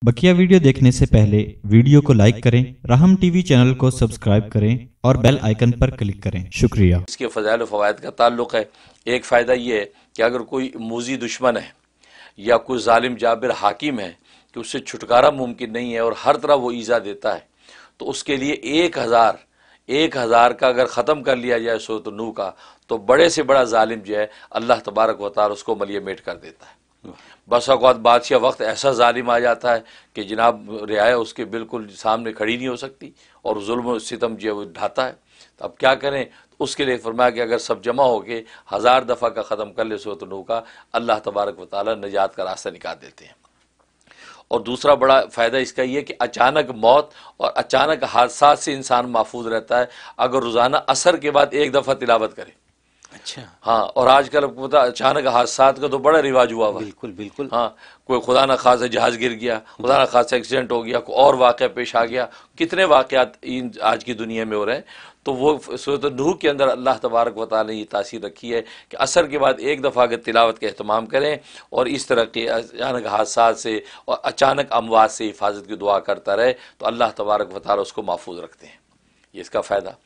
बकिया video देखने से पहले वीडियो को लाइक करें, राहम टीवी चैनल को सब्सक्राइब करें और बेल आइकन पर क्लिक करें। शुक्रिया। इसके फ़ज़ाइल व फ़वाइद का ताल्लुक़ है। एक फ़ायदा ये है कि अगर कोई मूज़ी दुश्मन है या कोई ज़ालिम जाबिर हाकिम है कि उससे छुटकारा मुमकिन नहीं है और हर तरह वो ईज़ा देता है, तो उसके लिए 1000 का अगर ख़त्म कर लिया जाए सूरत नूह का, तो बड़े से बड़ा ज़ालिम जो है अल्लाह तबारक व तआला उसको मलिया मेट कर देता है। बस औक़ात बादशाह वक्त ऐसा ज़ालिम आ जाता है कि जनाब रियाया उसके बिल्कुल सामने खड़ी नहीं हो सकती और जुल्म सितम जो है वो ढाता है। तो अब क्या करें? तो उसके लिए फरमाया कि अगर सब जमा हो के 1000 दफ़ा का ख़त्म कर ले सूरत नूह का, अल्लाह तबारक व तआला निजात का रास्ता निकाल देते हैं। और दूसरा बड़ा फ़ायदा इसका ये कि अचानक मौत और अचानक हादसा से इंसान महफूज रहता है अगर रोज़ाना असर के बाद एक दफ़ा तिलावत करे। अच्छा, हाँ, और आजकल आपको पता अचानक हादसात का तो बड़ा रिवाज हुआ हुआ है। बिल्कुल बिल्कुल। हाँ, कोई खुदा न खासा जहाज़ गिर गया, खुदा न खासा एक्सीडेंट हो गया, कोई और वाक़या पेश आ गया, कितने वाक़यात इन आज की दुनिया में हो रहे हैं। तो वो सूरत नूह के अंदर अल्लाह तबारक व तआला ने ये तासीर रखी है कि असर के बाद एक दफ़ा अगर तिलावत का एहतमाम करें और इस तरह के अचानक हादसात से और अचानक अमवात से हिफाजत की दुआ करता रहे, तो अल्लाह तबारक व तआला उसको महफूज रखते हैं। ये इसका फ़ायदा।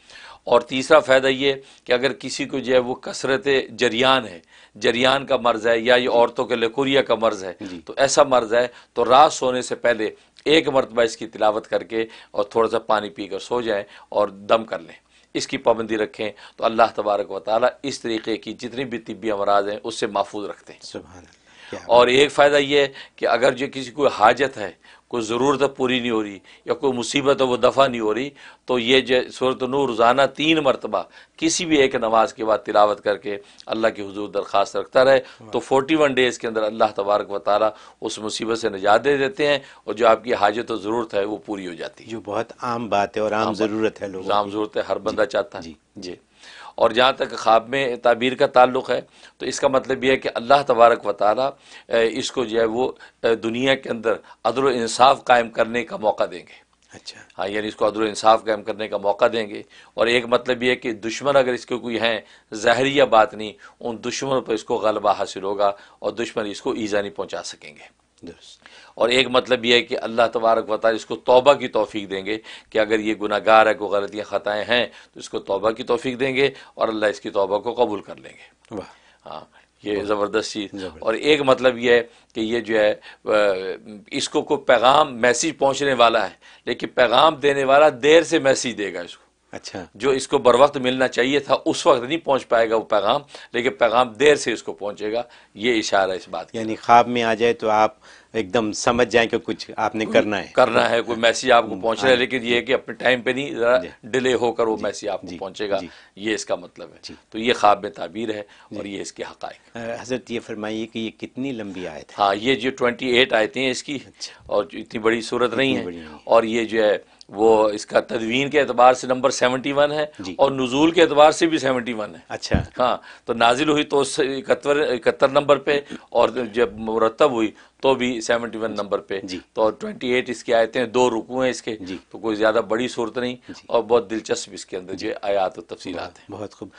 और तीसरा फ़ायदा ये कि अगर किसी को जो है वो कसरत जरियान है, जरियान का मर्ज़ है, या ये औरतों के लकुरिया का मर्ज़ है, तो ऐसा मर्ज़ है तो रात सोने से पहले एक मरतबा इसकी तिलावत करके और थोड़ा सा पानी पी कर सो जाएँ और दम कर लें, इसकी पाबंदी रखें, तो अल्लाह तबारक व तआला इस तरीके की जितनी भी तिब्बी अमराज हैं उससे महफूज रखते हैं। सुभान अल्लाह। और एक फ़ायदा ये है कि अगर जो किसी को हाजत है, कोई ज़रूरत पूरी नहीं हो रही या कोई मुसीबत है वो दफ़ा नहीं हो रही, तो ये जो सूरत नूह रोज़ाना 3 मरतबा किसी भी एक नमाज के बाद तिलावत करके अल्लाह की हुजूर दरख्वास्त रखता रहे, तो 41 डेज़ के अंदर अल्लाह तबारक व तआला उस मुसीबत से निजात दे देते हैं और जो आपकी हाजत और ज़रूरत है वो पूरी हो जाती है। जो बहुत आम बात है और आम ज़रूरत है लोगों आम की। ज़रूरत है, हर बंदा चाहता है। जी जी। और जहाँ तक ख्वाब में ताबीर का ताल्लुक़ है, तो इसका मतलब ये है कि अल्लाह तबारक व तआला इसको जो है वो दुनिया के अंदर अदल व इंसाफ़ कायम करने का मौका देंगे। अच्छा, हाँ, यानी इसको अदल व इंसाफ़ कायम करने का मौका देंगे। और एक मतलब ये है कि दुश्मन अगर इसके कोई हैं, ज़ाहिरी या बातिनी, उन दुश्मनों पर इसको गलबा हासिल होगा और दुश्मन इसको ईज़ा नहीं पहुँचा सकेंगे। दुरुस्त। और एक मतलब यह है कि अल्लाह तबारक व तआला इसको तौबा की तौफीक देंगे कि अगर ये गुनाहगार है, कोई गलतियाँ ख़ताएँ हैं, तो इसको तौबा की तौफीक देंगे और अल्लाह इसकी तौबा को कबूल कर लेंगे। वाह, हाँ, ये ज़बरदस्त चीज़। ज़बरदस्त। और एक मतलब ये है कि ये जो है इसको कोई पैगाम मैसेज पहुँचने वाला है, लेकिन पैगाम देने वाला देर से मैसेज देगा इसको। अच्छा, जो इसको बर वक्त मिलना चाहिए था उस वक्त नहीं पहुँच पाएगा वो पैगाम, लेकिन पैगाम देर से इसको पहुँचेगा। ये इशारा है इस बात का। यानी ख्वाब में आ जाए तो आप एकदम समझ जाएं कि कुछ आपने करना है। कोई मैसेज आपको पहुंच रहा है, लेकिन ये है कि अपने टाइम पे नहीं, ज़रा डिले होकर वो मैसेज आपको जी, पहुंचेगा। जी। ये इसका मतलब है। तो ये ख्वाब में ताबीर है और ये इसके हक़ाइक़। हज़रत ये फरमाइए कि ये कितनी लंबी आयत है? हाँ, ये जो 28 आयतें हैं इसकी, और इतनी बड़ी सूरत नहीं बड़ी नहीं है। है। और ये जो है वो इसका तदवीन के एतबार से नंबर 71 है जी। और नुज़ूल के एतबार से भी 71 है। अच्छा, हाँ, तो नाजिल हुई तो 71 नंबर पे, और जब मुरतब हुई तो भी 71 नंबर पे। जी। तो 28 इसकी आयतें, 2 रुकू हैं इसके, जी। तो कोई ज़्यादा बड़ी सूरत नहीं, और बहुत दिलचस्प इसके अंदर जो आयात और तफसीलात हैं। बहुत खूब।